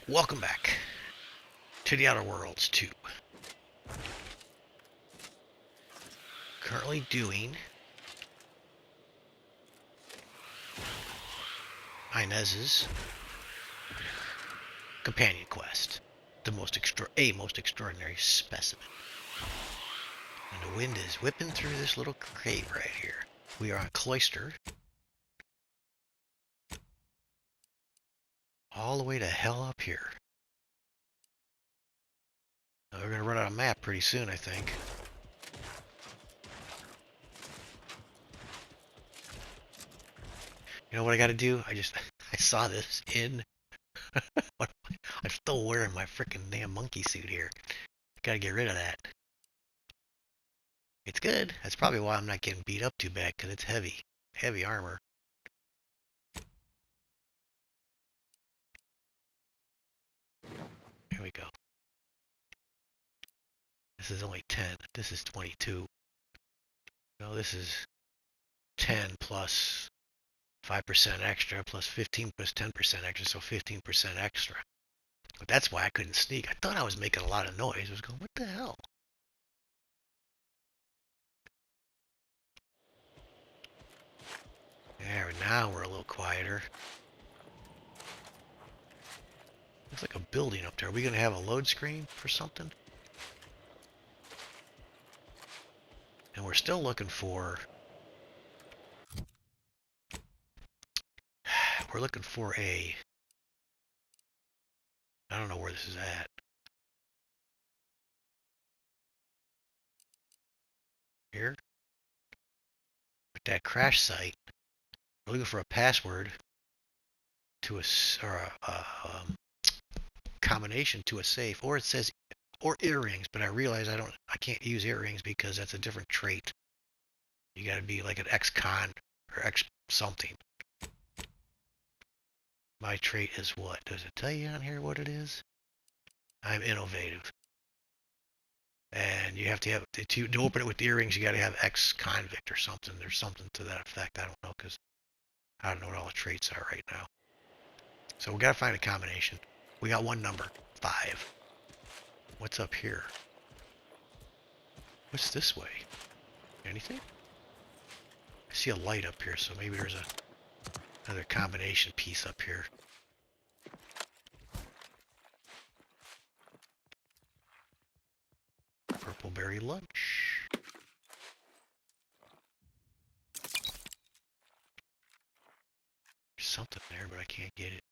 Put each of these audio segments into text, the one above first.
Welcome back to the Outer Worlds 2. Currently doing Inez's companion quest, the most extraordinary specimen. And the wind is whipping through this little cave right here. We are on Cloister, all the way to hell up here. Now we're gonna run out of map pretty soon, I think. You know what I gotta do? I saw this in. I'm still wearing my freaking damn monkey suit here. Gotta get rid of that. It's good. That's probably why I'm not getting beat up too bad, because it's heavy. Heavy armor. Here we go. This is only 10. This is 22. No, this is 10 plus 5% extra plus 15 plus 10% extra, so 15% extra. But that's why I couldn't sneak. I thought I was making a lot of noise. I was going, what the hell? There, now we're a little quieter. Looks like a building up there. Are we going to have a load screen for something? And we're still looking for... We're looking for a... I don't know where this is at. Here? At that crash site. We're looking for a password to a... or a combination to a safe. Or it says... Or earrings, but I realize I can't use earrings because that's a different trait. You gotta be like an ex-con or ex-something. My trait is what? Does it tell you on here what it is? I'm innovative. And you have to have, to open it with the earrings, you gotta have ex-convict or something. There's something to that effect. I don't know, because I don't know what all the traits are right now. So we gotta find a combination. We got one number, 5. What's up here? What's this way? Anything? I see a light up here, so maybe there's another combination piece up here. Purple berry lunch. There's something there, but I can't get it.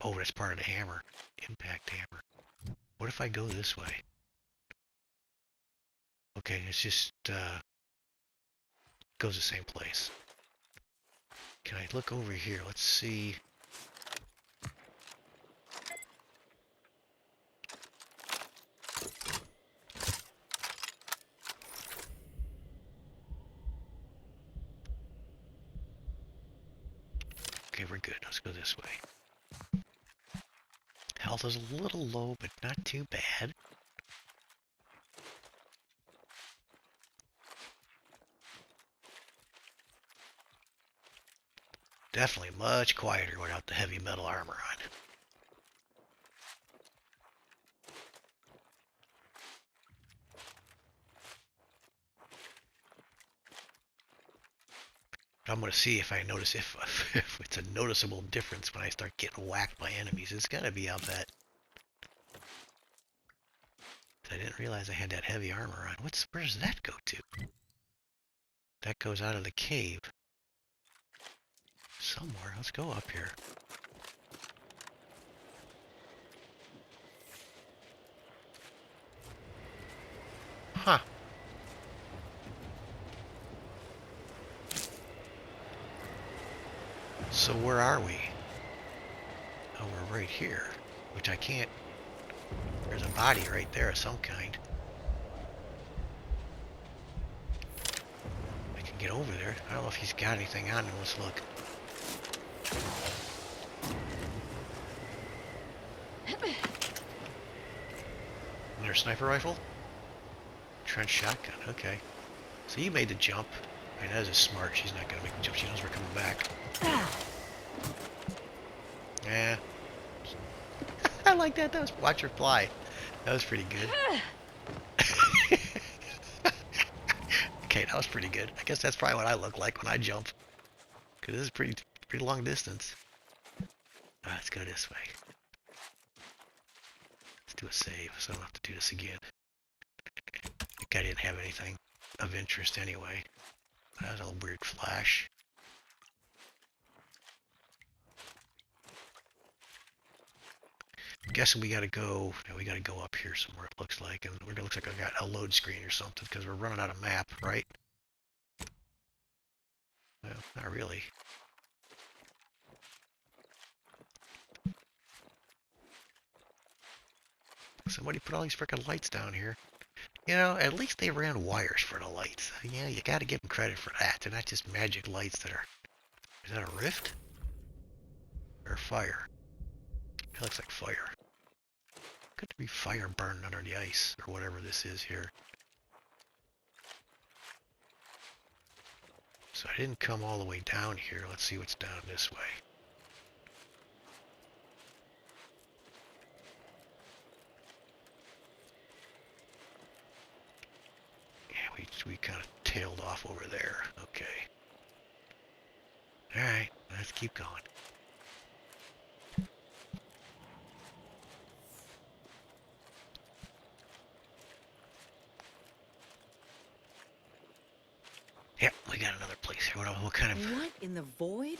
Oh, that's part of the hammer. Impact hammer. What if I go this way? Okay, it's just goes the same place. Can I look over here? Let's see. Okay, we're good. Let's go this way. Health is a little low, but not too bad. Definitely much quieter without the heavy metal armor on. I'm going to see if I notice if it's a noticeable difference when I start getting whacked by enemies. It's got to be, I'll bet. I didn't realize I had that heavy armor on. Where does that go to? That goes out of the cave. Somewhere. Let's go up here. Huh. So where are we? Oh, we're right here. Which I can't... There's a body right there of some kind. I can get over there. I don't know if he's got anything on him. Let's look. Another sniper rifle? Trench shotgun, okay. So you made the jump. Inez is smart. She's not going to make the jump. She knows we're coming back. Yeah. like that? That was watch her fly. That was pretty good. Okay, that was pretty good. I guess that's probably what I look like when I jump. Because this is pretty long distance. Let's go this way. Let's do a save so I don't have to do this again. I think I didn't have anything of interest anyway. That was a weird flash. I'm guessing we gotta go up here somewhere, it looks like. And it looks like I got a load screen or something because we're running out of map, right? Well, not really. Somebody put all these frickin' lights down here. You know, at least they ran wires for the lights. Yeah, you gotta give them credit for that. They're not just magic lights that are... Is that a rift? Or fire? It looks like fire. Could be fire burned under the ice, or whatever this is here. So I didn't come all the way down here. Let's see what's down this way. Yeah, we kind of tailed off over there. Okay. Alright, let's keep going. Yep, we got another place here. What kind of... What in the void?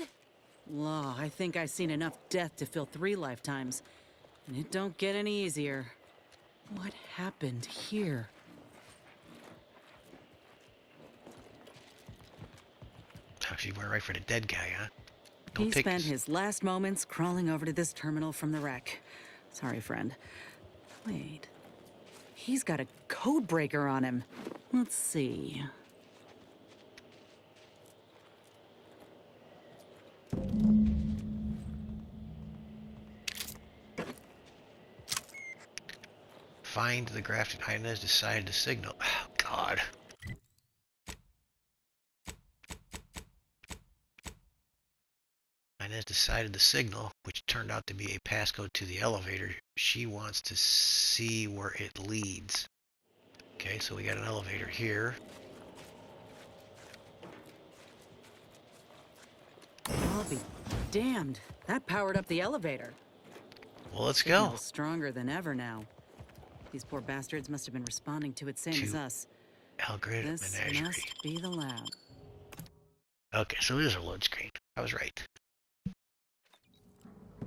Law, I think I've seen enough death to fill 3 lifetimes. And it don't get any easier. What happened here? Oh, she went right for the dead guy, huh? He spent his last moments crawling over to this terminal from the wreck. Sorry, friend. Wait. He's got a code breaker on him. Let's see. Find the grafted Inez decided to signal. Oh, God. Inez decided the signal, which turned out to be a passcode to the elevator. She wants to see where it leads. Okay, so we got an elevator here. I'll be damned. That powered up the elevator. Well, let's go. Signal's stronger than ever now. These poor bastards must have been responding to it same as us. Algorithm This menagerie. must be the lab. Okay, so it is a load screen. I was right.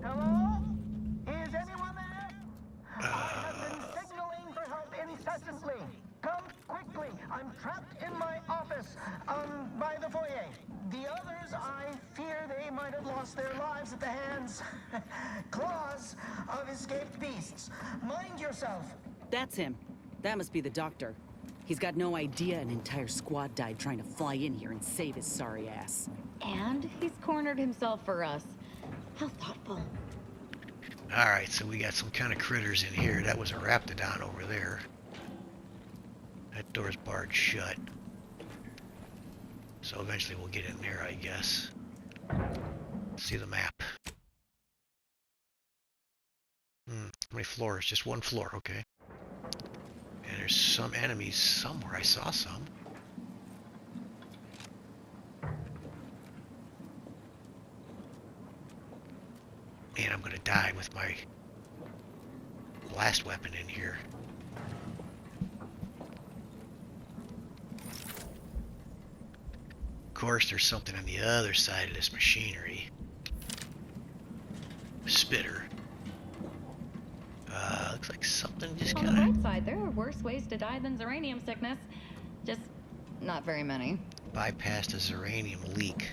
Hello? Is anyone there? I have been signaling for help incessantly. Come quickly. I'm trapped in my office, by the foyer. The others, I fear they might have lost their lives at the hands, claws of escaped beasts. Mind yourself. That's him. That must be the doctor. He's got no idea an entire squad died trying to fly in here and save his sorry ass. And he's cornered himself for us. How thoughtful. Alright, so we got some kind of critters in here. That was a raptidon over there. That door's barred shut. So eventually we'll get in there, I guess. See the map. How many floors? Just one floor, okay. And there's some enemies somewhere. I saw some. Man, I'm gonna die with my blast weapon in here. Of course, there's something on the other side of this machinery. Spitter. Looks like something just On the kind bright side, there are worse ways to die than zeranium sickness. Just not very many. of bypassed a zeranium leak.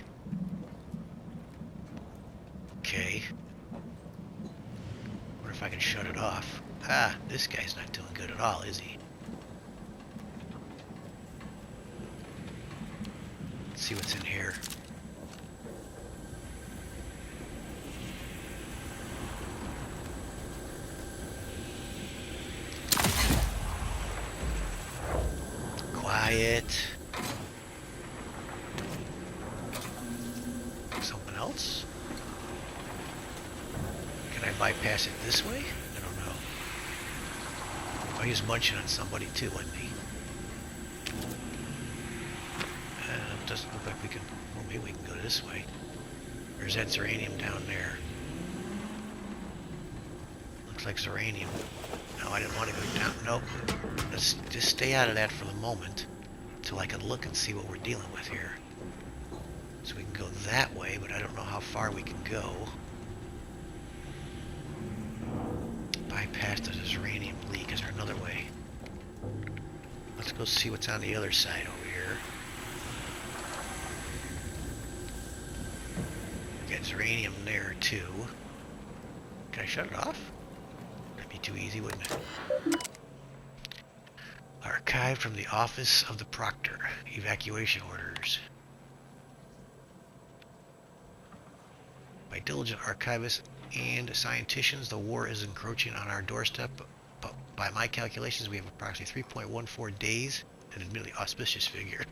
Okay. Wonder if I can shut it off. Ah, this guy's not doing good at all, is he? Let's see what's in here. Quiet. Something else? Can I bypass it this way? I don't know. Oh, he was munching on somebody too, wasn't he? Doesn't look like we can... Well, maybe we can go this way. There's that Zeranium down there. Looks like Zeranium. No, I didn't want to go down. Nope. Let's just stay out of that for the moment until I can look and see what we're dealing with here. So we can go that way, but I don't know how far we can go. Bypass the Zeranium leak. Is there another way? Let's go see what's on the other side over here. Got Zeranium there too. Can I shut it off? That'd be too easy, wouldn't it? Archived from the office of the proctor. Evacuation orders. By diligent archivists and scienticians, the war is encroaching on our doorstep. But by my calculations, we have approximately 3.14 days, an admittedly auspicious figure,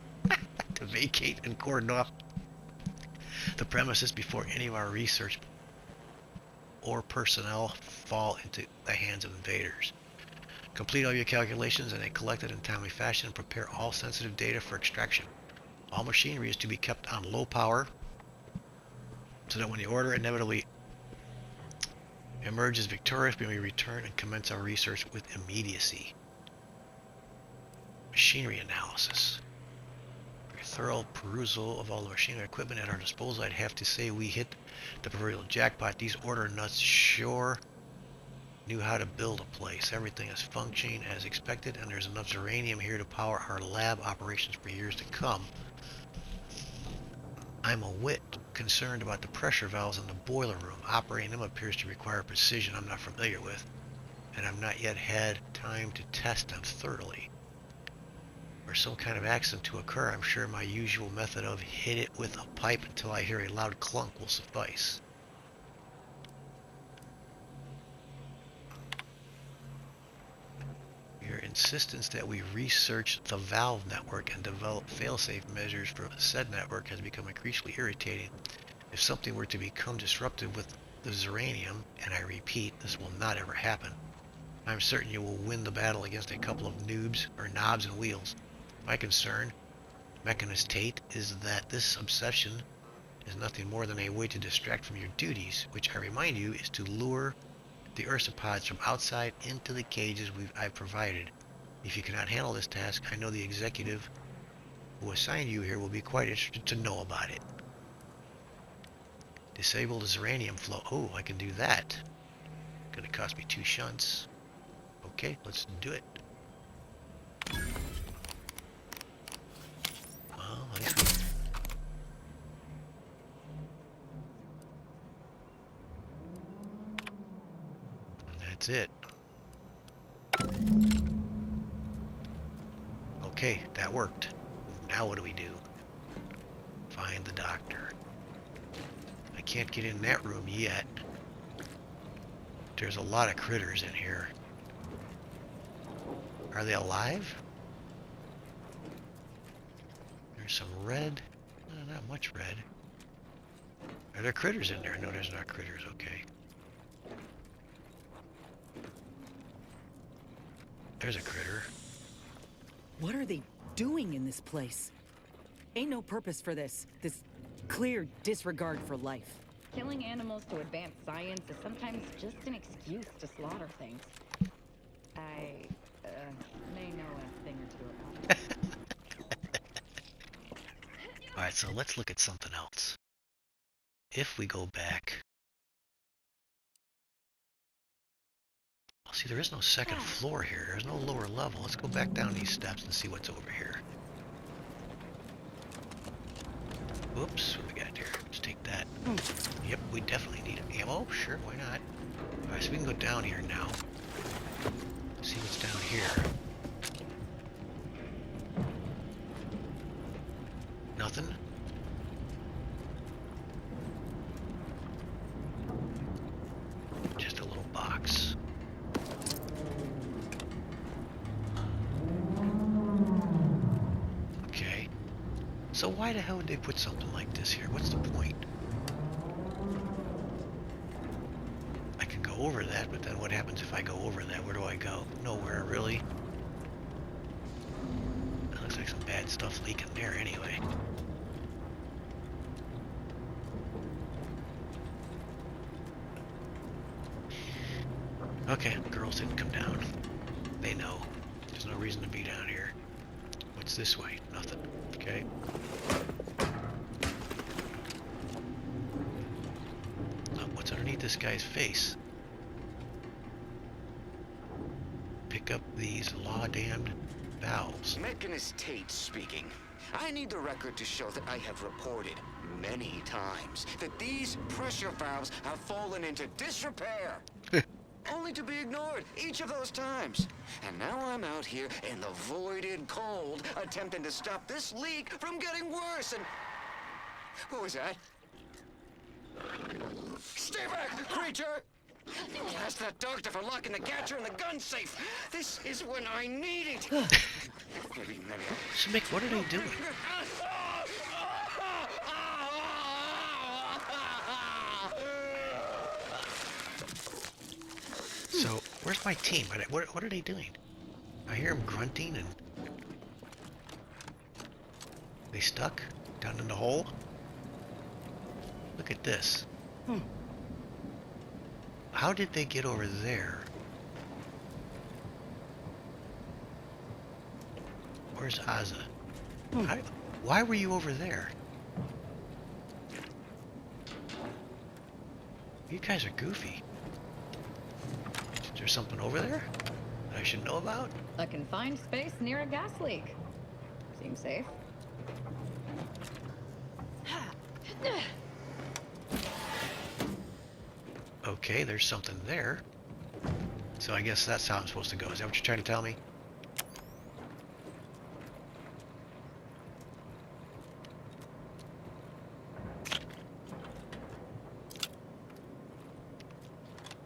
to vacate and cordon off the premises before any of our research or personnel fall into the hands of invaders. Complete all your calculations in a collected and timely fashion and prepare all sensitive data for extraction. All machinery is to be kept on low power so that when the order inevitably emerges victorious, we may return and commence our research with immediacy. Machinery analysis. For a thorough perusal of all the machinery equipment at our disposal, I'd have to say we hit the proverbial jackpot. These order nuts sure knew how to build a place. Everything is functioning as expected, and there's enough uranium here to power our lab operations for years to come. I'm a whit concerned about the pressure valves in the boiler room. Operating them appears to require precision I'm not familiar with, and I've not yet had time to test them thoroughly. For some kind of accident to occur, I'm sure my usual method of hit it with a pipe until I hear a loud clunk will suffice. Your insistence that we research the valve network and develop failsafe measures for said network has become increasingly irritating. If something were to become disruptive with the Zeranium, and I repeat, this will not ever happen, I'm certain you will win the battle against a couple of noobs or knobs and wheels. My concern, Mechanist Tate, is that this obsession is nothing more than a way to distract from your duties, which I remind you is to lure the ursopods from outside into the cages I've provided. If you cannot handle this task, I know the executive who assigned you here will be quite interested to know about it. Disable the Zeranium flow. Oh, I can do that. Gonna cost me 2 shunts. Okay, let's do it. Well, at least we... That's it. Okay, that worked. Now what do we do? Find the doctor. I can't get in that room yet. There's a lot of critters in here. Are they alive? There's some red. Not much red. Are there critters in there? No, there's not critters. Okay. There's a critter. What are they doing in this place? Ain't no purpose for this. This clear disregard for life. Killing animals to advance science is sometimes just an excuse to slaughter things. I may know a thing or two about it. Alright, so let's look at something else. If we go back... Well, see, there is no second floor here. There's no lower level. Let's go back down these steps and see what's over here. Whoops, what do we got here? Let's take that. Yep, we definitely need ammo. Sure, why not? Alright, so we can go down here now. See what's down here. Nothing? Just a little box. Okay. So why the hell would they put something like this here? What's the point? I can go over that, but then what happens if I go over that? Where do I go? Nowhere, really. That looks like some bad stuff leaking there anyway. Okay, girls didn't come down. They know. There's no reason to be down here. What's this way? Nothing. Okay. Oh, what's underneath this guy's face? Pick up these law-damned valves. Mechanist Tate speaking. I need the record to show that I have reported many times that these pressure valves have fallen into disrepair. Only to be ignored each of those times. And now I'm out here in the voided cold, attempting to stop this leak from getting worse, and... What was that? Stay back, creature! Ask that doctor for locking the catcher in the gun safe. This is when I need it. maybe. Smick, what are they doing? So, where's my team? What are they doing? I hear them grunting and... They stuck? Down in the hole? Look at this. How did they get over there? Where's Aza? Why were you over there? You guys are goofy. Is there something over there that I should know about? A confined space near a gas leak. Seems safe. Okay, there's something there. So I guess that's how I'm supposed to go. Is that what you're trying to tell me?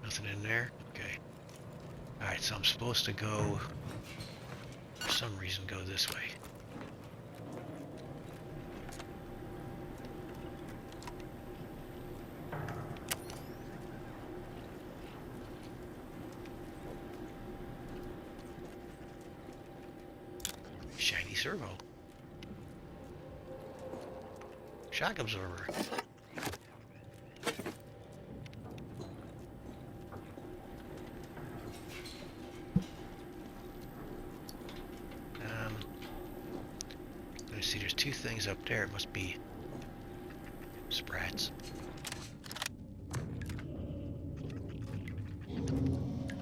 Nothing in there? Okay. Alright, so I'm supposed to go, for some reason, go this way. Shiny servo. Shock absorber. Let's see, there's two things up there. It must be sprats.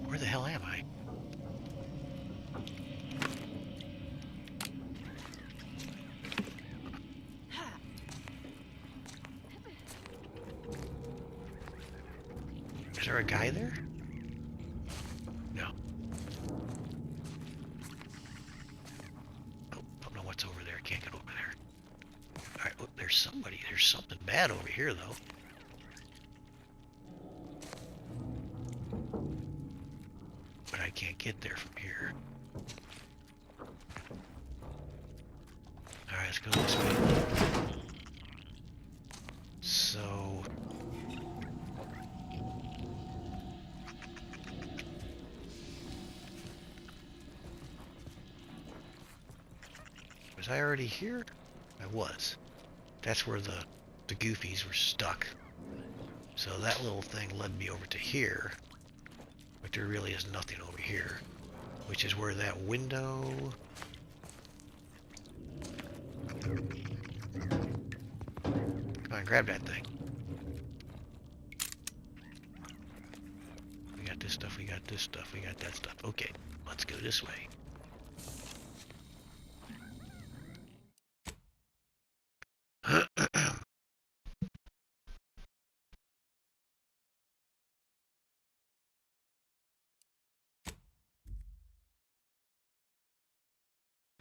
Where the hell am I? Is there a guy there? No. Oh, don't know what's over there. Can't get over there. Alright, oh, there's somebody. There's something bad over here, though. But I can't get there from here. Alright, let's go this way. So... Was I already here? I was. That's where the goofies were stuck. So that little thing led me over to here. But there really is nothing over here. Which is where that window... Come on, grab that thing. We got this stuff, we got this stuff, we got that stuff. Okay, let's go this way.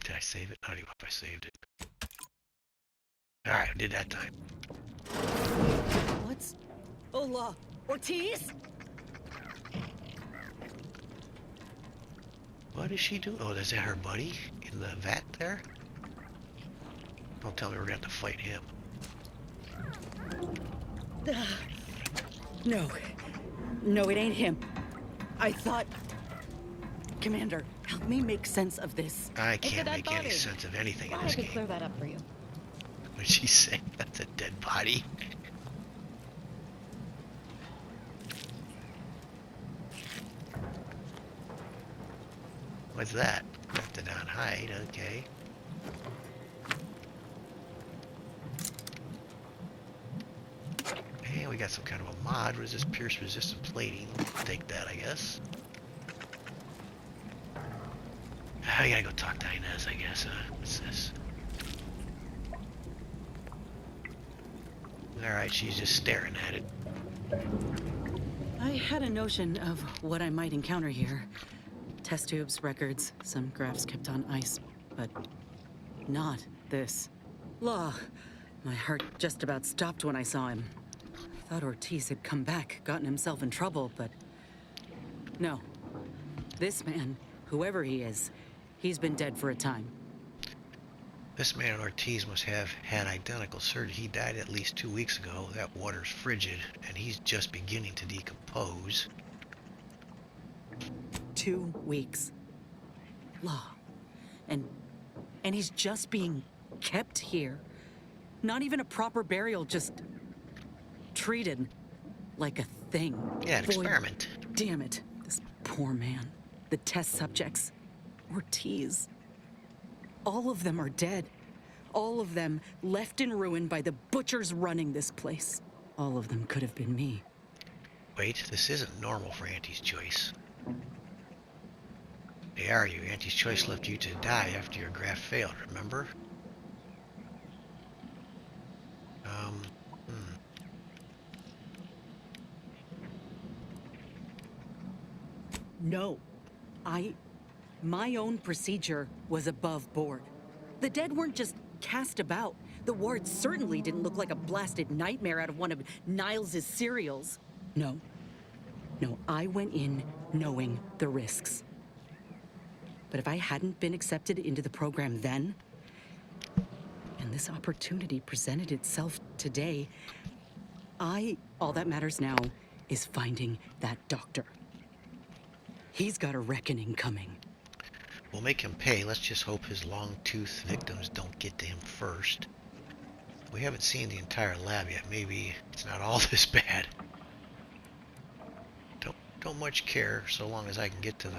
Did I save it? I don't even know if I saved it. Alright, I did that time. What's... Hola, Ortiz? What is she doing? Oh, is that her buddy in the vat there? Don't tell me we're gonna have to fight him. No. No, it ain't him. I thought... Commander, help me make sense of this. I It's a can't dead make any body. sense of anything in I this could game. clear that up for you. When she say that's a dead body. What's that? Nothing on hide, okay. And we got some kind of a mod. What is this? Pierce resistant plating. We'll take that, I guess. I gotta go talk to Inez, I guess. What's this? Alright, she's just staring at it. I had a notion of what I might encounter here. Test tubes, records, some graphs kept on ice, but not this. Law. My heart just about stopped when I saw him. I thought Ortiz had come back, gotten himself in trouble, but no. This man, whoever he is, he's been dead for a time. This man and Ortiz must have had identical surgery. He died at least 2 weeks ago. That water's frigid, and he's just beginning to decompose. 2 weeks. Law. And he's just being kept here. Not even a proper burial, just treated like a thing. Yeah, an Boy, experiment. damn it. This poor man. The test subjects. Ortiz. All of them are dead. All of them left in ruin by the butchers running this place. All of them could have been me. Wait, this isn't normal for Auntie's choice. Hey, are you? Auntie's choice left you to die after your graft failed, remember? No. My own procedure was above board. The dead weren't just cast about. The ward certainly didn't look like a blasted nightmare out of one of Niles' serials. No. No, I went in knowing the risks. But if I hadn't been accepted into the program then, and this opportunity presented itself today, all that matters now is finding that doctor. He's got a reckoning coming. We'll make him pay. Let's just hope his long-tooth victims don't get to him first. We haven't seen the entire lab yet. Maybe it's not all this bad. Don't much care so long as I can get to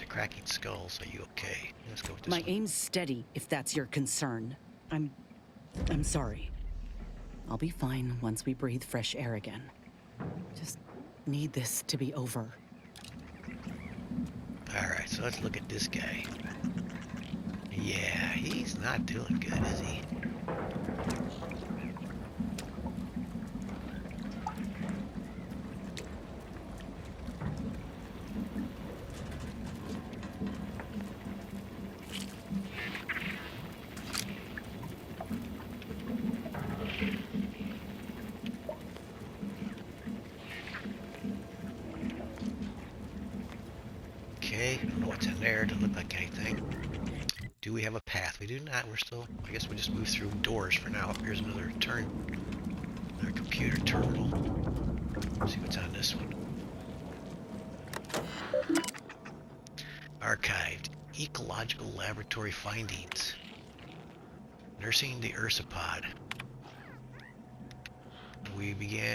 cracking skulls. Are you okay? Let's go with this My one. aim's steady, if that's your concern. I'm sorry. I'll be fine once we breathe fresh air again. Just need this to be over. Alright, so let's look at this guy. Yeah, he's not doing good, is he? Okay, I don't know what's in there. Doesn't look like anything. Do we have a path? We do not. We're still... I guess we just move through doors for now. Here's another another computer terminal. Let's see what's on this one. Archived. Ecological laboratory findings. Nursing the ursapod.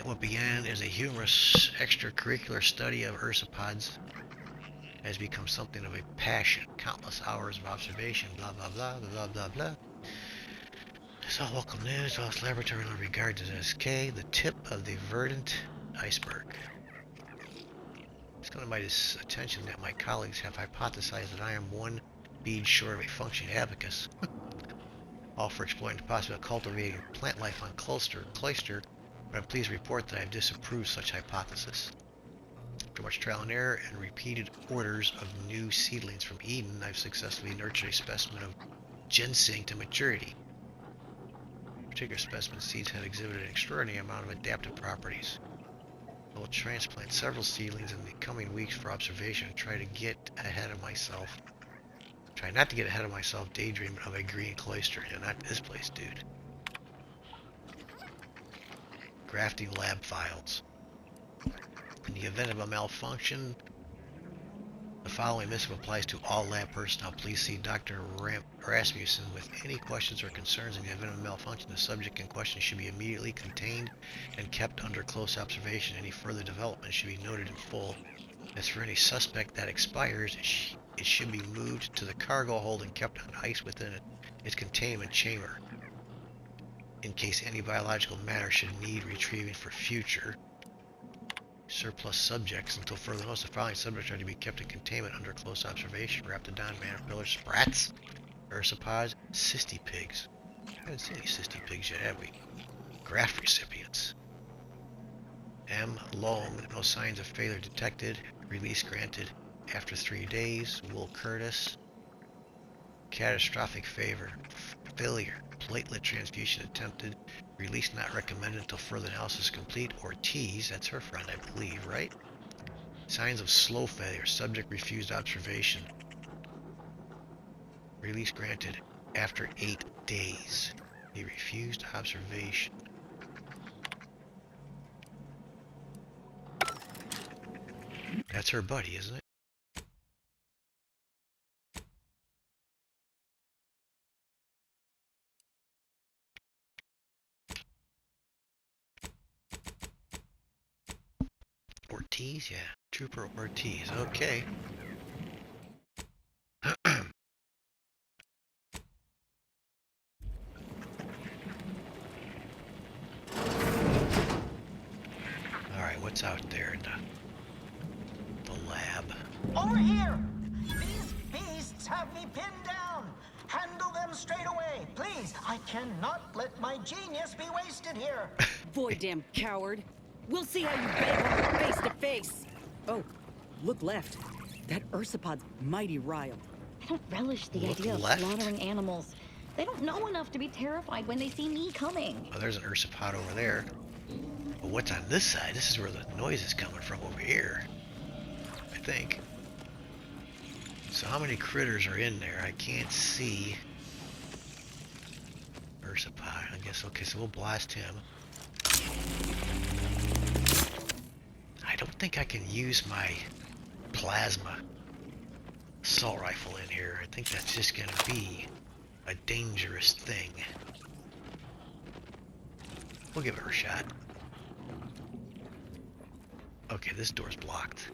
What began as a humorous extracurricular study of ursapods has become something of a passion. Countless hours of observation, blah, blah, blah, blah, blah, blah. It's all welcome news. Whilst laboratory regards as SK, the tip of the verdant iceberg. It's come to my attention that my colleagues have hypothesized that I am one bead short of a functioning abacus. All for exploring the possibility of cultivating plant life on Cloister, but I'm pleased to report that I have disapproved such hypothesis. After much trial and error and repeated orders of new seedlings from Eden, I've successfully nurtured a specimen of ginseng to maturity. Particular specimen seeds have exhibited an extraordinary amount of adaptive properties. I will transplant several seedlings in the coming weeks for observation and try not to get ahead of myself daydreaming of a green cloister. Yeah, not this place, dude. Grafting lab files. In the event of a malfunction, the following missive applies to all lab personnel. Please see Dr. Rasmussen with any questions or concerns. In the event of a malfunction, the subject in question should be immediately contained and kept under close observation. Any further development should be noted in full. As for any suspect that expires, it should be moved to the cargo hold and kept on ice within its containment chamber, in case any biological matter should need retrieving for future surplus subjects. Until further notice, the following subjects are to be kept in containment under close observation: Raptidon, caterpillars, sprats, ursopods, cysty pigs. I haven't seen any cysty pigs yet, have we? Graft recipients. M. Loam, no signs of failure detected. Release granted after 3 days. Will Curtis. Catastrophic failure. Platelet transfusion attempted. Release not recommended until further analysis is complete. Ortiz, that's her friend, I believe, right? Signs of slow failure. Subject refused observation. Release granted after 8 days. He refused observation. That's her buddy, isn't it? Ortiz, yeah. Trooper Ortiz, okay. Alright, what's out there in the lab? Over here! These beasts have me pinned down! Handle them straight away, please! I cannot let my genius be wasted here! Boy, damn coward. We'll see how you beg face to face. Oh, look left. That ursopod's mighty riled. I don't relish the Look idea of left. slaughtering animals. They don't know enough to be terrified when they see me coming. Oh, there's an ursopod over there. But what's on this side? This is where the noise is coming from over here. I think. So how many critters are in there? I can't see. Ursopod, I guess. Okay, so we'll blast him. I don't think I can use my plasma assault rifle in here. I think that's just going to be a dangerous thing. We'll give her a shot. Okay, this door's blocked.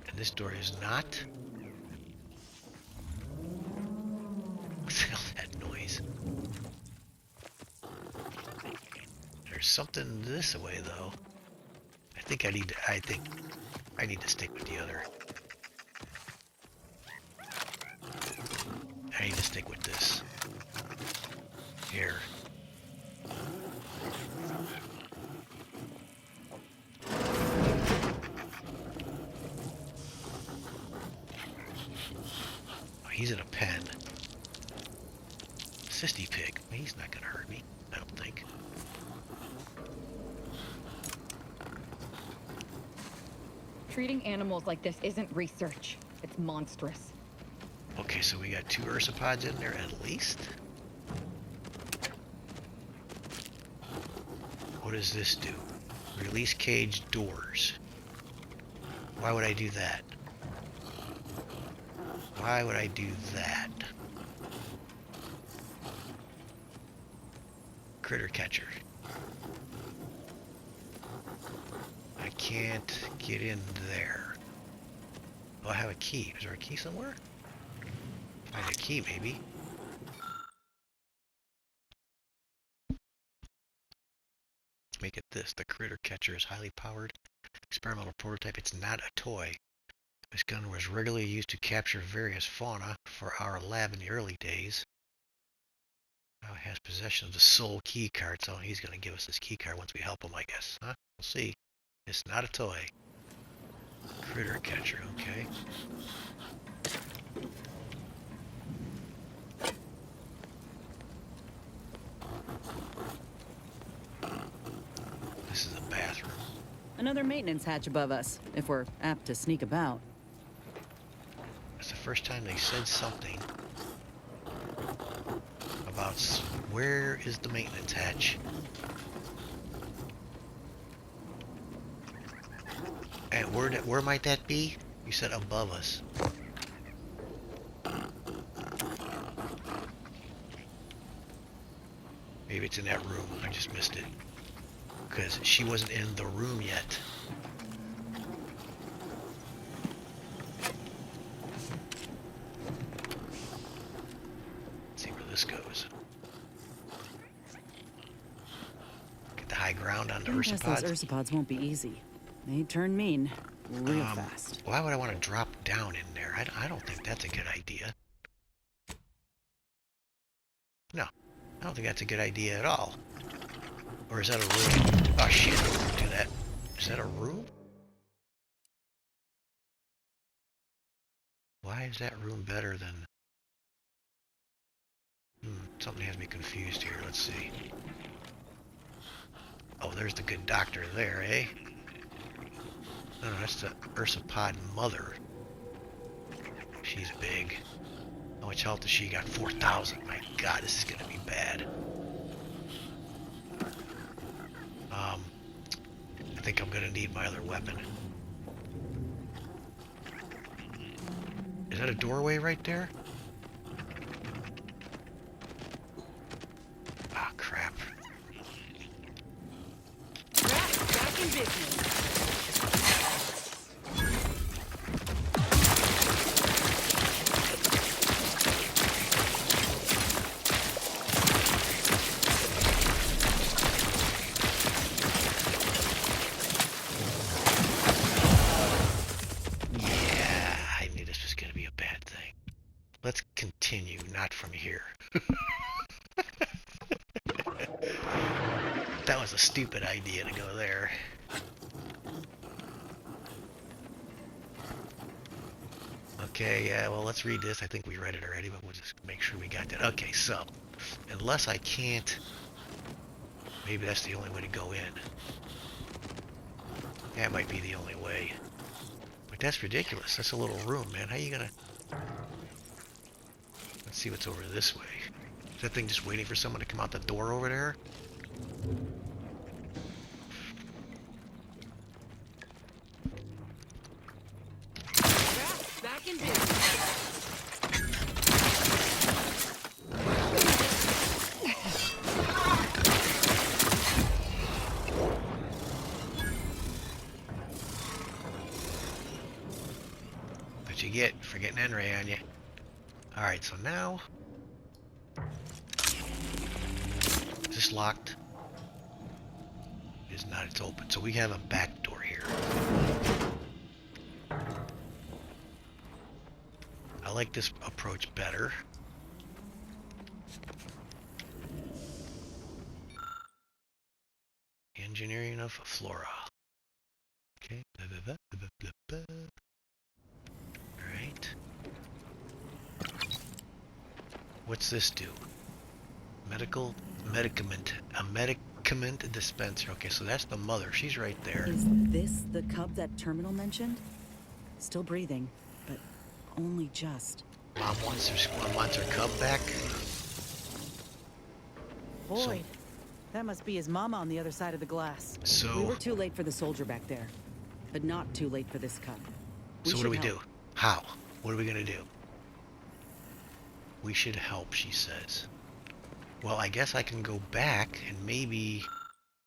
And this door is not. What's the hell that noise? There's something this way though. I think I need to stick with the other. I need to stick with this. Here. Oh, he's in a pen. Cysty pig. He's not gonna hurt me, I don't think. Treating animals like this isn't research. It's monstrous. Okay, so we got 2 ursopods in there at least. What does this do? Release cage doors. Why would I do that? Why would I do that? Critter catcher. I can't get in there. Oh, I have a key. Is there a key somewhere? Find a key, maybe. Make it this. The critter catcher is highly powered. Experimental prototype. It's not a toy. This gun was regularly used to capture various fauna for our lab in the early days. Now has possession of the sole key card, so he's going to give us this key card once we help him, I guess. Huh? We'll see. It's not a toy. Critter catcher, okay. This is a bathroom. Another maintenance hatch above us, if we're apt to sneak about. It's the first time they said something about where is the maintenance hatch. And where might that be? You said above us. Maybe it's in that room. I just missed it. Because she wasn't in the room yet. Let's see where this goes. Get the high ground on the Getting past those ursopods. ursopods won't be easy. They turn mean real fast. Why would I want to drop down in there? I don't think that's a good idea. No, I don't think that's a good idea at all. Or is that a room? Oh shit, don't do that. Is that a room? Why is that room better than... something has me confused here. Let's see. Oh, there's the good doctor there, eh? No, that's the ursopod mother. She's big. How much health does she got? 4,000. My god, this is gonna be bad. I think I'm gonna need my other weapon. Is that a doorway right there? Ah, crap. Back in business. Yeah, I knew this was gonna be a bad thing. Let's continue, not from here. That was a stupid idea to go there. Okay, yeah, well, let's read this. I think we read it already, but we'll just make sure we got that. Okay, so, unless I can't... Maybe that's the only way to go in. That might be the only way. But that's ridiculous. That's a little room, man. How you gonna... Let's see what's over this way. Is that thing just waiting for someone to come out the door over there? Back in business. What you get for getting N-ray on you. Alright, so now... Is this locked? It is not, it's open. So we have a back door here. I like this approach better. Engineering of flora. Okay. Alright. What's this do? Medicament. A medicament dispenser. Okay, so that's the mother. She's right there. Is this the cub that Terminal mentioned? Still breathing, but only just. Mom wants her cub back. Boyd, that must be his mama on the other side of the glass. So... We were too late for the soldier back there, but not too late for this cub. So what do we do? How? What are we gonna do? We should help, she says. Well, I guess I can go back and maybe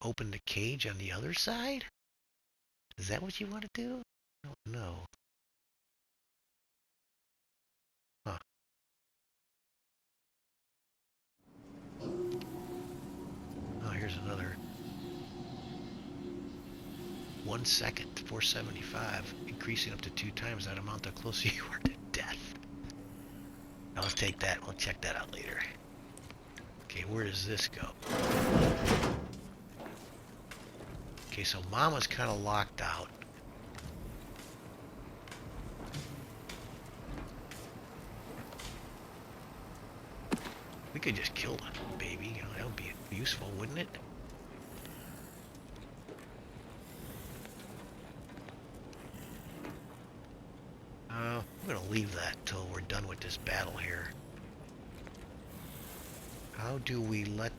open the cage on the other side? Is that what you want to do? I don't know. Huh. Oh, here's another. 1 second, 475, increasing up to 2 times that amount the closer you are to death. Now let's take that. We'll check that out later. Okay, where does this go? Okay, so Mama's kind of locked out. We could just kill the baby. You know, that would be useful, wouldn't it? I'm gonna leave that till we're done with this battle here. How do we let...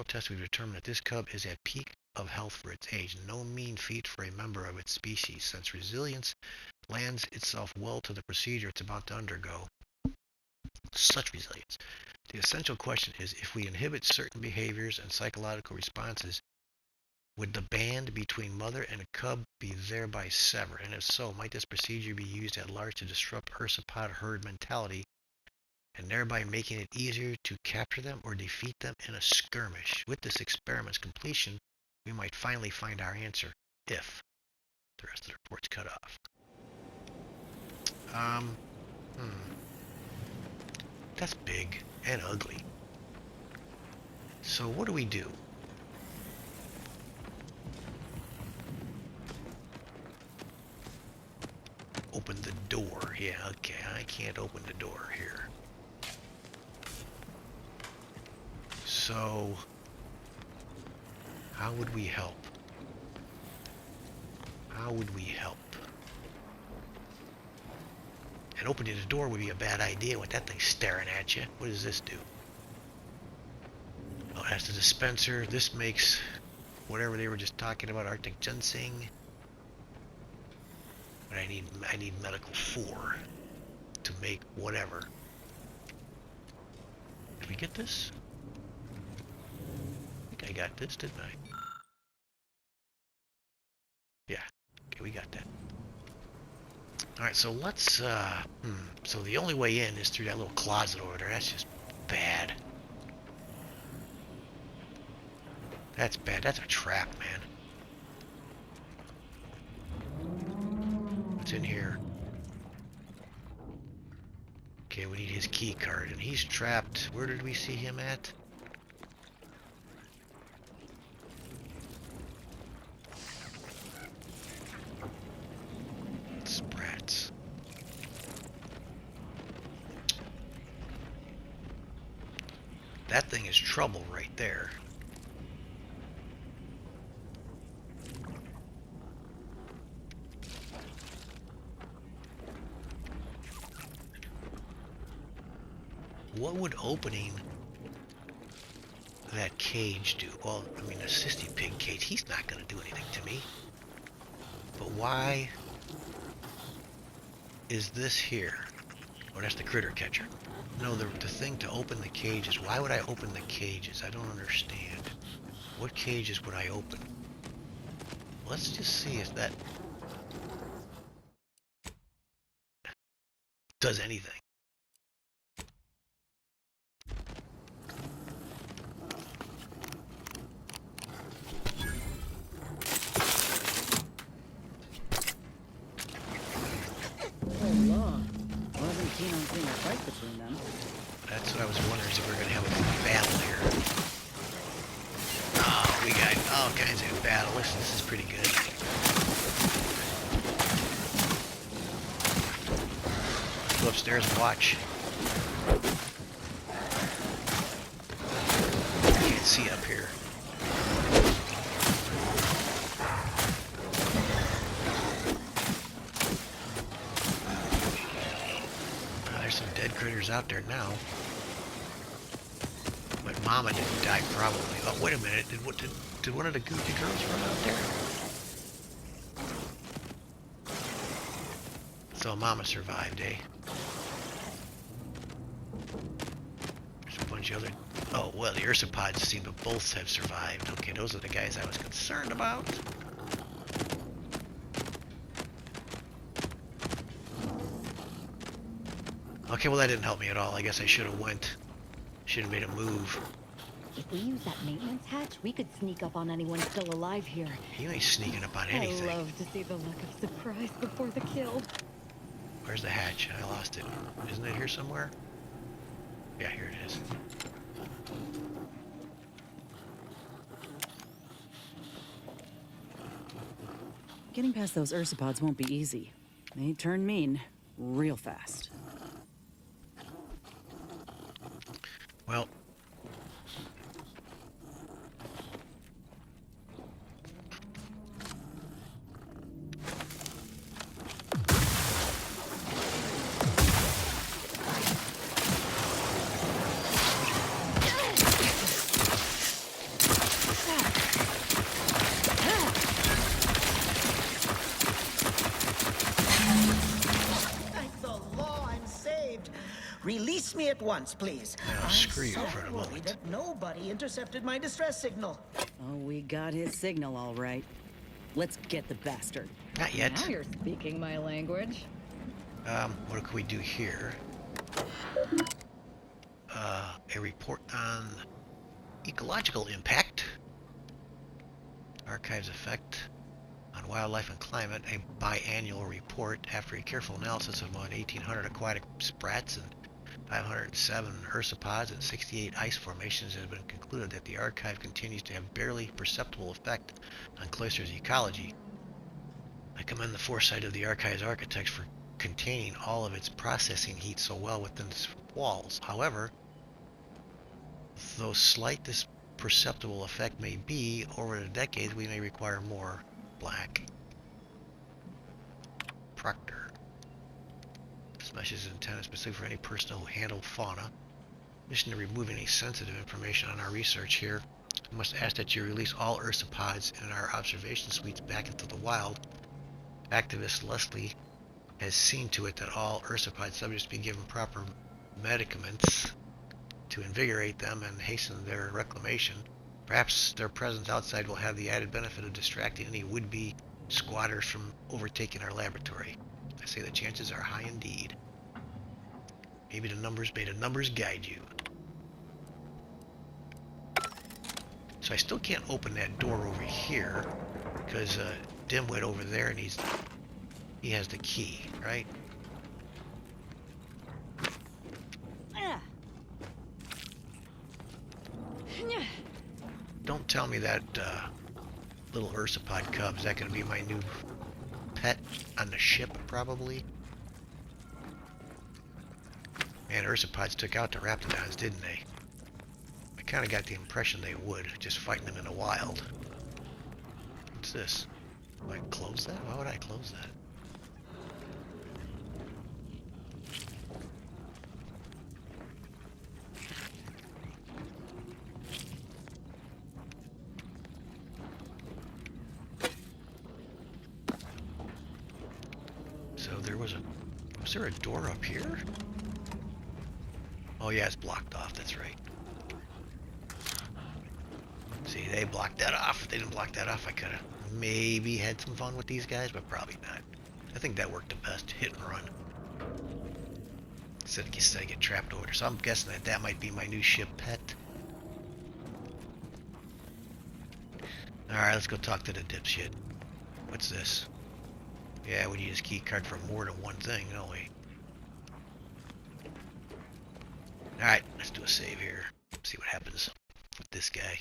tests, we've determined that this cub is at peak of health for its age. No mean feat for a member of its species, since resilience lends itself well to the procedure it's about to undergo. Such resilience. The essential question is, if we inhibit certain behaviors and psychological responses, would the band between mother and cub be thereby severed? And if so, might this procedure be used at large to disrupt ursapod herd mentality and thereby making it easier to capture them or defeat them in a skirmish? With this experiment's completion, we might finally find our answer, if the rest of the report's cut off. That's big and ugly. So what do we do? Open the door. Yeah, okay, I can't open the door here. So, how would we help? How would we help? And opening the door would be a bad idea with that thing staring at you. What does this do? Oh, that's the dispenser. This makes whatever they were just talking about, Arctic ginseng. But I need medical 4 to make whatever. Did we get this? I think I got this, didn't I? Yeah. Okay, we got that. Alright, so let's, so the only way in is through that little closet over there. That's just bad. That's bad. That's a trap, man. What's in here? Okay, we need his key card, and he's trapped. Where did we see him at? Sprats. That thing is trouble right there. What would opening that cage do? Well, I mean, the sissy pig cage, he's not going to do anything to me. But why is this here? Oh, that's the critter catcher. No, the thing to open the cages. Why would I open the cages? I don't understand. What cages would I open? Let's just see if that does anything. Wasn't keen on seeing a fight between them. That's what I was wondering, if we're going to have a big battle here. Oh, we got all kinds of battle. Listen, this is pretty good. Let's go upstairs and watch. Can't see up here. Critters out there now, but Mama didn't die probably. Oh, wait a minute! Did one of the Gucci girls run out there? So Mama survived, eh? There's a bunch of other. Oh well, the Ursopods seem to both have survived. Okay, those are the guys I was concerned about. Okay, well that didn't help me at all. I guess I should have made a move. If we use that maintenance hatch, we could sneak up on anyone still alive here. You ain't sneaking up on anything. I love to see the look of surprise before the kill. Where's the hatch? I lost it. Isn't it here somewhere? Yeah, here it is. Getting past those ursopods won't be easy. They turn mean real fast. Well, Release me at once, please. Now I'm screw you so for a worried moment. that nobody intercepted my distress signal. Oh, we got his signal all right. Let's get the bastard. Not yet. Now you're speaking my language. What can we do here? A report on ecological impact. Archives effect on wildlife and climate. A biannual report after a careful analysis of more than 1,800 aquatic sprats and 507 ursopods and 68 ice formations, has been concluded that the archive continues to have barely perceptible effect on Cloister's ecology. I commend the foresight of the archive's architects for containing all of its processing heat so well within its walls. However, though slight this perceptible effect may be, over the decades we may require more. Black. Proctor. This message is intended specifically for any person who handle fauna. Mission to remove any sensitive information on our research here. I must ask that you release all ursopods in our observation suites back into the wild. Activist Leslie has seen to it that all ursopod subjects be given proper medicaments to invigorate them and hasten their reclamation. Perhaps their presence outside will have the added benefit of distracting any would-be squatters from overtaking our laboratory. I say the chances are high indeed. May the numbers guide you. So I still can't open that door over here because Dim went over there and he has the key, right? Don't tell me that little ursopod cub is that going to be my new pet on the ship, probably. Man, ursopods took out the raptidons, didn't they? I kind of got the impression they would, just fighting them in the wild. What's this? Do I close that? Why would I close that? So was there a door up here? Oh yeah, it's blocked off, that's right. See, they blocked that off. If they didn't block that off, I could have maybe had some fun with these guys, but probably not. I think that worked the best, hit and run. Instead of get trapped over there. So I'm guessing that might be my new ship pet. Alright, let's go talk to the dipshit. What's this? Yeah, we need his key card for more than one thing, don't we? Alright, let's do a save here. See what happens with this guy.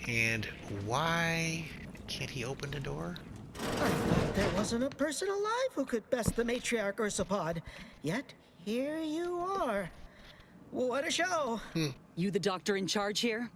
And why can't he open the door? I thought there wasn't a person alive who could best the matriarch ursopod. Yet, here you are. What a show. You the doctor in charge here?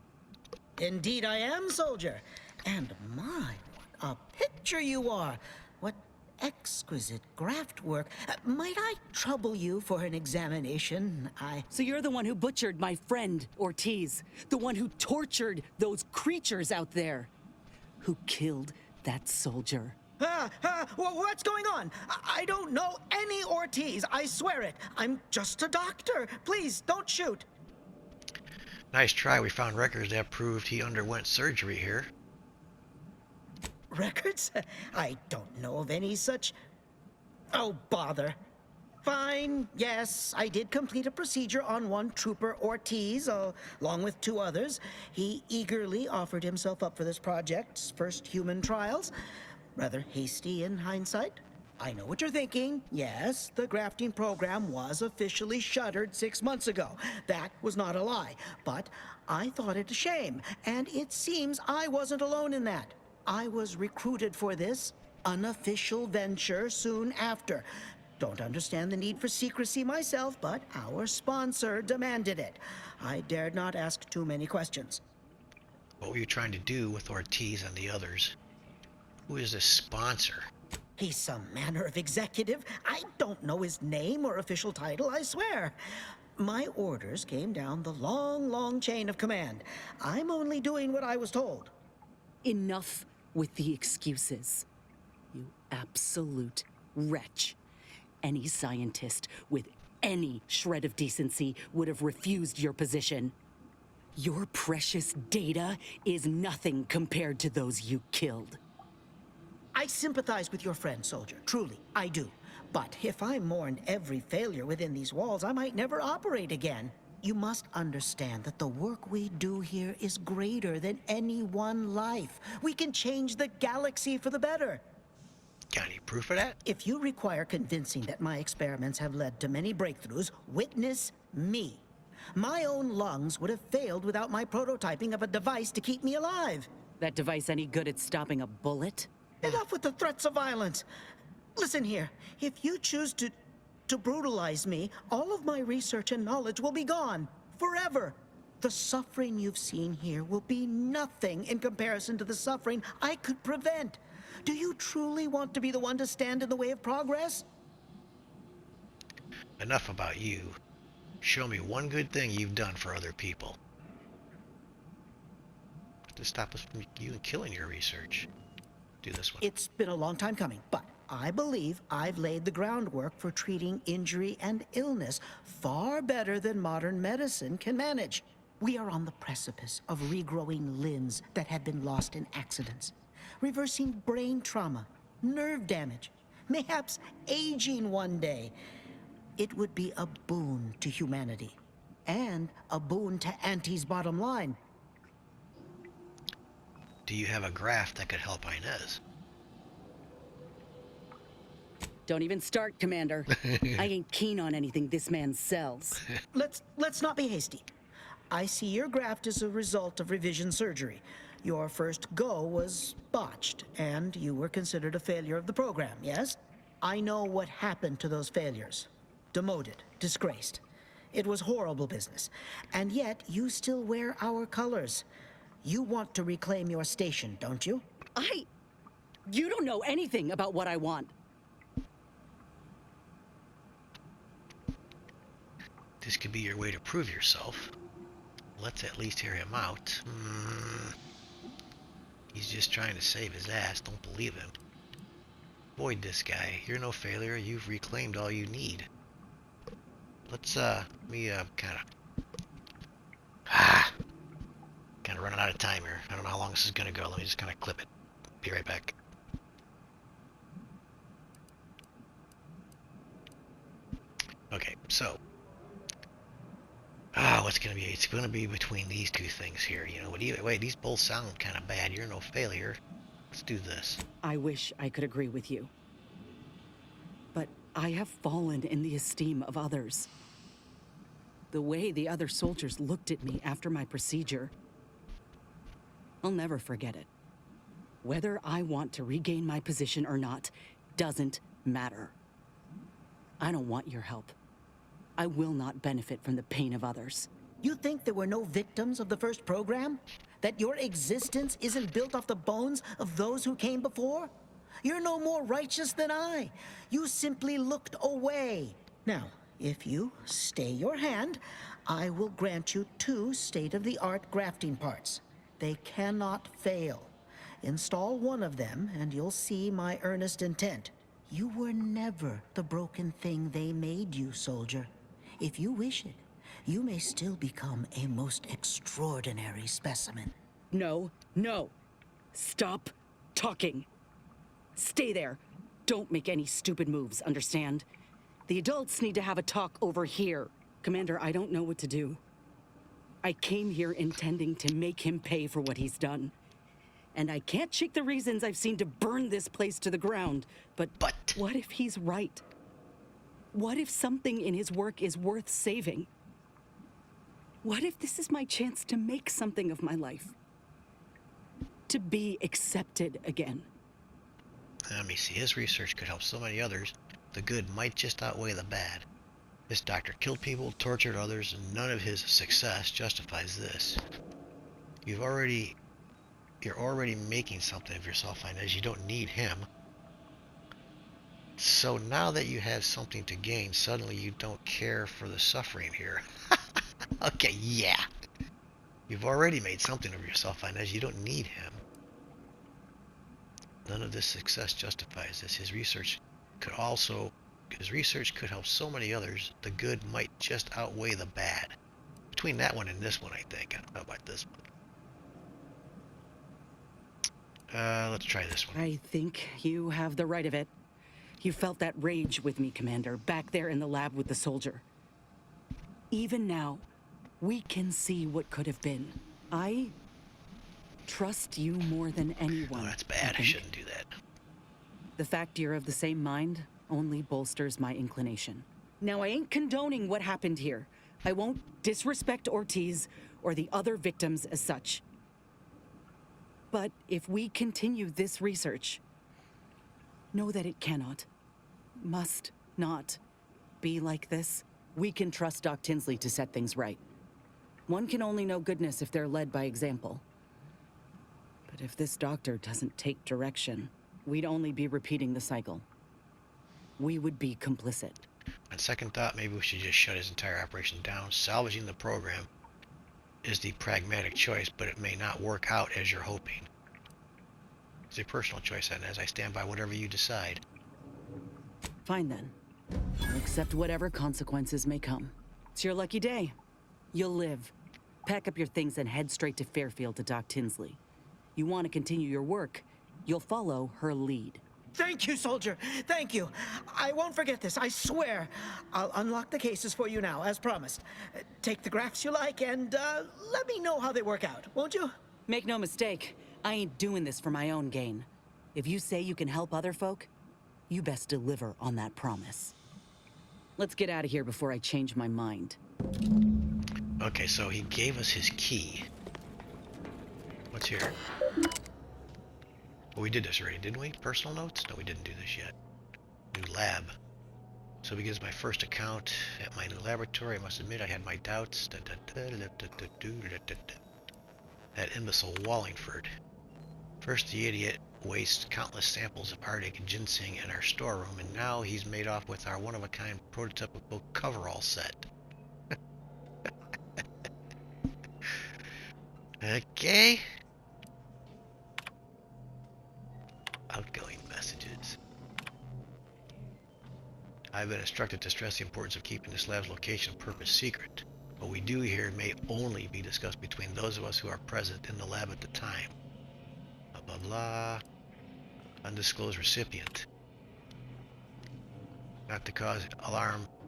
Indeed I am, soldier. And my, what a picture you are. What exquisite graft work. Might I trouble you for an examination? So you're the one who butchered my friend, Ortiz. The one who tortured those creatures out there. Who killed that soldier. What's going on? I don't know any Ortiz, I swear it. I'm just a doctor. Please, don't shoot. Nice try. We found records that proved he underwent surgery here. Records? I don't know of any such... Oh, bother. Fine, yes, I did complete a procedure on one Trooper Ortiz, along with 2 others. He eagerly offered himself up for this project's first human trials. Rather hasty in hindsight. I know what you're thinking. Yes, the grafting program was officially shuttered 6 months ago. That was not a lie. But I thought it a shame, and it seems I wasn't alone in that. I was recruited for this unofficial venture soon after. Don't understand the need for secrecy myself, but our sponsor demanded it. I dared not ask too many questions. What were you trying to do with Ortiz and the others? Who is this sponsor? He's some manner of executive. I don't know his name or official title, I swear. My orders came down the long, long chain of command. I'm only doing what I was told. Enough with the excuses. You absolute wretch. Any scientist with any shred of decency would have refused your position. Your precious data is nothing compared to those you killed. I sympathize with your friend, soldier. Truly, I do. But if I mourned every failure within these walls, I might never operate again. You must understand that the work we do here is greater than any one life. We can change the galaxy for the better. Got any proof of that? If you require convincing that my experiments have led to many breakthroughs, witness me. My own lungs would have failed without my prototyping of a device to keep me alive. That device any good at stopping a bullet? Enough with the threats of violence. Listen here, if you choose to brutalize me, all of my research and knowledge will be gone. Forever. The suffering you've seen here will be nothing in comparison to the suffering I could prevent. Do you truly want to be the one to stand in the way of progress? Enough about you. Show me one good thing you've done for other people. To stop us from you killing your research. Do this one. It's been a long time coming, but I believe I've laid the groundwork for treating injury and illness far better than modern medicine can manage. We are on the precipice of regrowing limbs that have been lost in accidents, reversing brain trauma, nerve damage, mayhaps aging one day. It would be a boon to humanity, and a boon to Auntie's bottom line. Do you have a graft that could help Inez? Don't even start, Commander. I ain't keen on anything this man sells. Let's not be hasty. I see your graft is a result of revision surgery. Your first go was botched, and you were considered a failure of the program, yes? I know what happened to those failures. Demoted, disgraced. It was horrible business. And yet, you still wear our colors. You want to reclaim your station, don't you? You don't know anything about what I want. This could be your way to prove yourself. Let's at least hear him out. He's just trying to save his ass. Don't believe him. Avoid this guy. You're no failure. You've reclaimed all you need. Let's, kind of running out of time here. I don't know how long this is gonna go. Let me just kind of clip it. Be right back. Okay, so. What's gonna be? It's gonna be between these two things here. You know, but either way, these both sound kind of bad. You're no failure. Let's do this. I wish I could agree with you. But I have fallen in the esteem of others. The way the other soldiers looked at me after my procedure, I'll never forget it. Whether I want to regain my position or not doesn't matter. I don't want your help. I will not benefit from the pain of others. You think there were no victims of the first program? That your existence isn't built off the bones of those who came before? You're no more righteous than I. You simply looked away. Now, if you stay your hand, I will grant you 2 state-of-the-art grafting parts. They cannot fail. Install one of them, and you'll see my earnest intent. You were never the broken thing they made you, soldier. If you wish it, you may still become a most extraordinary specimen. No. Stop talking. Stay there. Don't make any stupid moves, understand? The adults need to have a talk over here. Commander, I don't know what to do. I came here intending to make him pay for what he's done. And I can't shake the reasons I've seen to burn this place to the ground. But what if he's right? What if something in his work is worth saving? What if this is my chance to make something of my life? To be accepted again? Let me see. His research could help so many others. The good might just outweigh the bad. This doctor killed people, tortured others, and none of his success justifies this. You're already making something of yourself, Inez. You don't need him. So now that you have something to gain, suddenly you don't care for the suffering here. Okay, yeah. You've already made something of yourself, Inez. You don't need him. None of this success justifies this. His research could also, his research could help so many others. The good might just outweigh the bad. Between that one and this one, I think. I don't know about this one. Let's try this one. I think you have the right of it. You felt that rage with me, Commander, back there in the lab with the soldier. Even now, we can see what could have been. I trust you more than anyone. Oh, that's bad. I shouldn't do that. The fact you're of the same mind only bolsters my inclination. Now, I ain't condoning what happened here. I won't disrespect Ortiz or the other victims as such. But if we continue this research, know that it cannot, must not be like this. We can trust Doc Tinsley to set things right. One can only know goodness if they're led by example. But if this doctor doesn't take direction, we'd only be repeating the cycle. We would be complicit. On second thought, maybe we should just shut his entire operation down. Salvaging the program is the pragmatic choice, but it may not work out as you're hoping. It's a personal choice, Inez. I stand by whatever you decide. Fine then. I'll accept whatever consequences may come. It's your lucky day. You'll live. Pack up your things and head straight to Fairfield to Doc Tinsley. You want to continue your work, you'll follow her lead. Thank you, soldier. Thank you. I won't forget this, I swear. I'll unlock the cases for you now, as promised. Take the graphs you like and let me know how they work out, won't you? Make no mistake, I ain't doing this for my own gain. If you say you can help other folk, you best deliver on that promise. Let's get out of here before I change my mind. Okay, so he gave us his key. What's here? Well, we did this already, didn't we? Personal notes? No, we didn't do this yet. New lab. So begins my first account at my new laboratory. I must admit I had my doubts. That imbecile Wallingford. First the idiot wastes countless samples of Arctic ginseng in our storeroom, and now he's made off with our one-of-a-kind prototypical coverall set. Okay. Outgoing messages. I've been instructed to stress the importance of keeping this lab's location and purpose secret. What we do here may only be discussed between those of us who are present in the lab at the time. Blah, blah, blah. Undisclosed recipient. Not to cause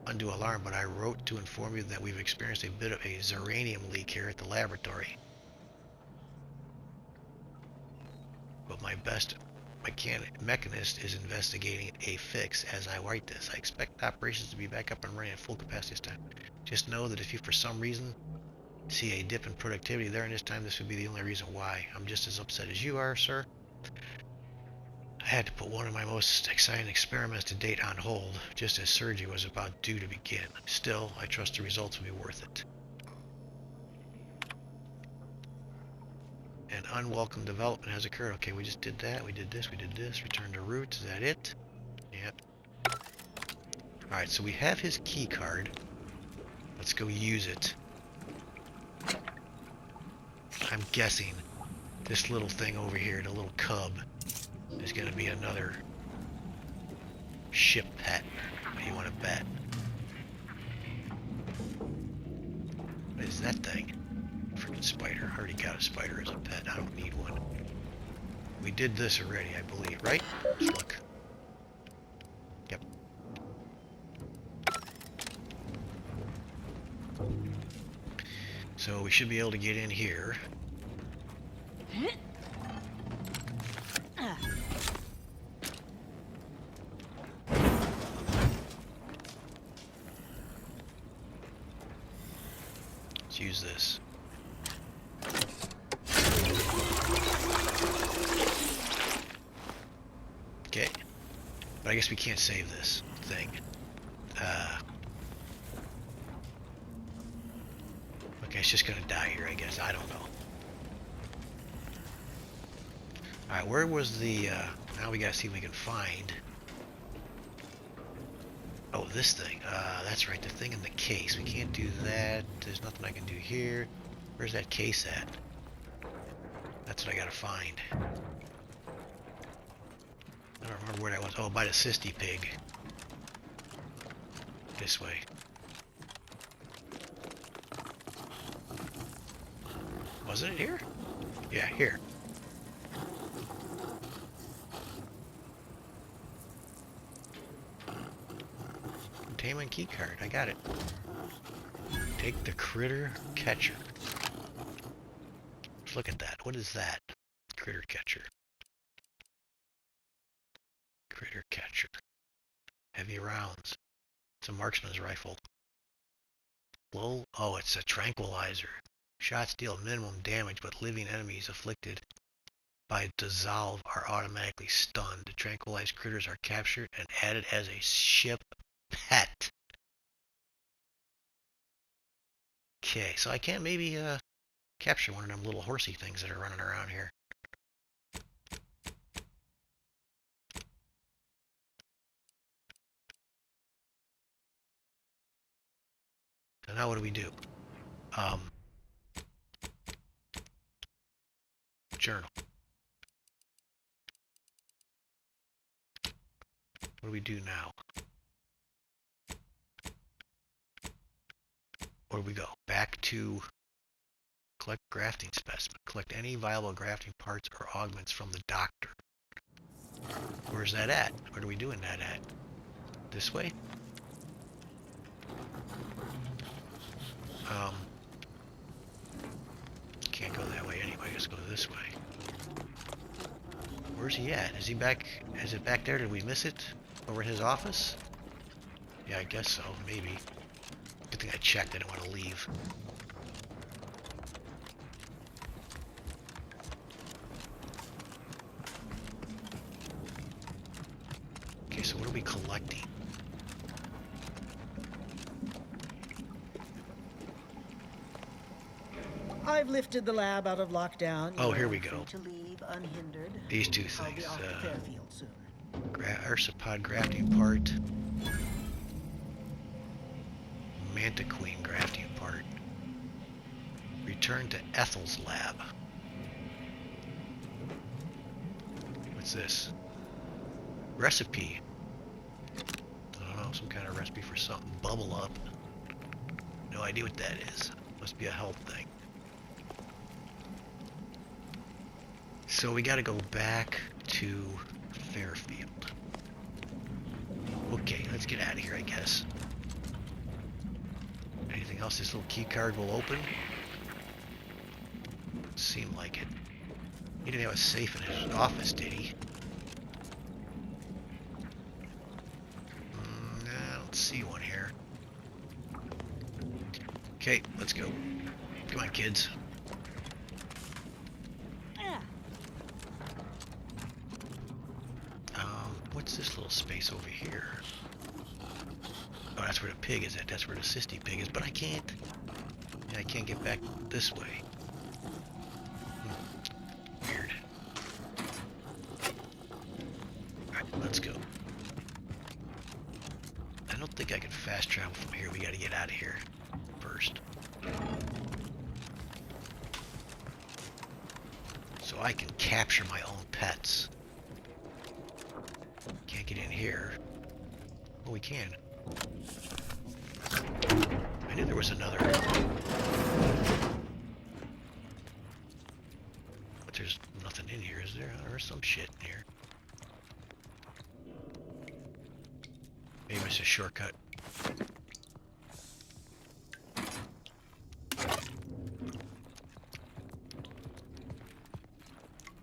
undue alarm, but I wrote to inform you that we've experienced a bit of a zeranium leak here at the laboratory. But my best mechanist is investigating a fix as I write this. I expect operations to be back up and running at full capacity this time. Just know that if you for some reason see a dip in productivity there in this time, this would be the only reason why. I'm just as upset as you are, sir. I had to put one of my most exciting experiments to date on hold, just as surgery was about due to begin. Still, I trust the results will be worth it. An unwelcome development has occurred. Okay, we just did that. We did this. We did this. Return to roots. Is that it? Yep. Alright, so we have his key card. Let's go use it. I'm guessing this little thing over here, the little cub, is going to be another ship pet. What do you want to bet? What is that thing? Freaking spider. I already got a spider as a pet. I don't need one. We did this already, I believe, right? Let's look. Yep. So we should be able to get in here. Let's use this. Okay, but I guess we can't save this thing. Okay, it's just gonna die here, I guess. I don't know. Alright, where was the, now we gotta see if we can find... Oh, this thing. That's right, the thing in the case. We can't do that. There's nothing I can do here. Where's that case at? That's what I gotta find. don't remember where that was. Oh, by the Sisty Pig. This way. Wasn't it here? Yeah, here. Containment keycard. I got it. Take the critter catcher. Let's look at that. What is that? Critter catcher. Critter catcher. Heavy rounds. It's a marksman's rifle. Low. Oh, it's a tranquilizer. Shots deal minimum damage, but living enemies afflicted by dissolve are automatically stunned. The tranquilized critters are captured and added as a ship pet. Okay, so I can't maybe capture one of them little horsey things that are running around here. So now what do we do? Journal. What do we do now? Where do we go? Back to collect grafting specimen. Collect any viable grafting parts or augments from the doctor. Where's that at? Where are we doing that at? This way? Can't go that way anyway. Let's go this way. Where's he at? Is he back? Is it back there? Did we miss it? Over in his office? Yeah, I guess so. Maybe. Good thing I checked. I didn't want to leave. Okay, so what are we collecting? I've lifted the lab out of lockdown. Oh, here we go. To leave unhindered. These two I'll be things. off to Fairfield soon. Ursapod grafting part. Mantiqueen grafting part. Return to Ethel's lab. What's this? Recipe. I don't know, some kind of recipe for something. Bubble up. No idea what that is. Must be a health thing. So we gotta go back to Fairfield. Okay, let's get out of here, I guess. Anything else this little key card will open? Seemed like it. He didn't have a safe in his office, did he? I don't see one here. Okay, let's go. Come on, kids. What's this little space over here? Oh, that's where the pig is at. That's where the Sisty Pig is. But I can't. Yeah, I can't get back this way. Weird. Alright, let's go. I don't think I can fast travel from here. We gotta get out of here first. So I can capture my own pets. Can't get in here. Oh, we can. I knew there was another. But there's nothing in here, is there? There's some shit in here. Maybe it's a shortcut.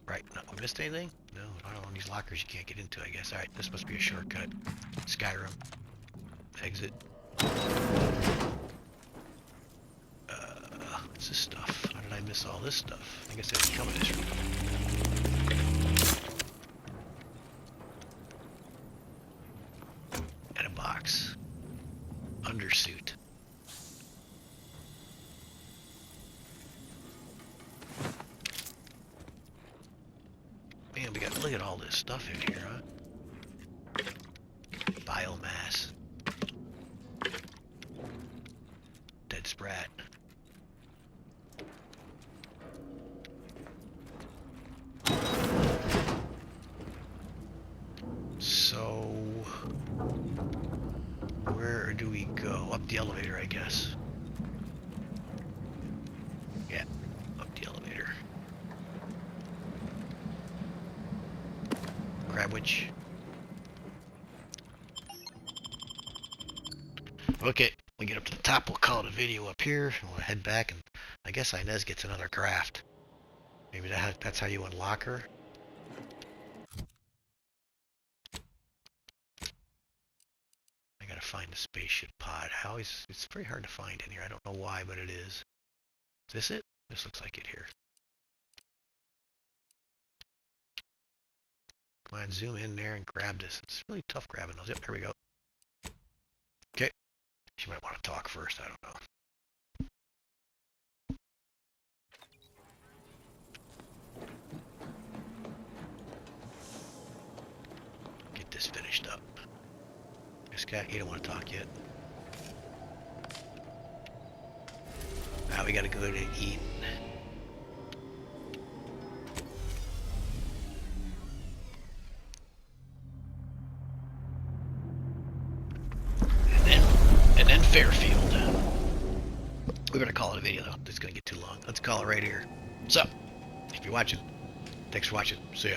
Right, no, we missed anything? No, I don't know. These lockers you can't get into, I guess. Alright, this must be a shortcut. Skyrim. Exit. What's this stuff? How did I miss all this stuff? I guess I didn't come in this room. And a box. Undersuit. Man, we got, look at all this stuff in here, huh? Biomass. Dead sprat. do we go? Up the elevator, I guess. Yeah, up the elevator. Crab witch. Okay, we get up to the top, we'll call it a video up here, and we'll head back, and I guess Inez gets another craft. Maybe that's how you unlock her. I gotta find the spaceship pod. It's very hard to find in here. I don't know why, but it is. Is this it? This looks like it here. Come on, zoom in there and grab this. It's really tough grabbing those. Yep, there we go. Okay. She might want to talk first. I don't know. Get this finished up. This guy, he don't want to talk yet. Now we gotta go to eat. And then Fairfield. We better call it a video though. It's gonna get too long. Let's call it right here. So, if you're watching, thanks for watching. See ya.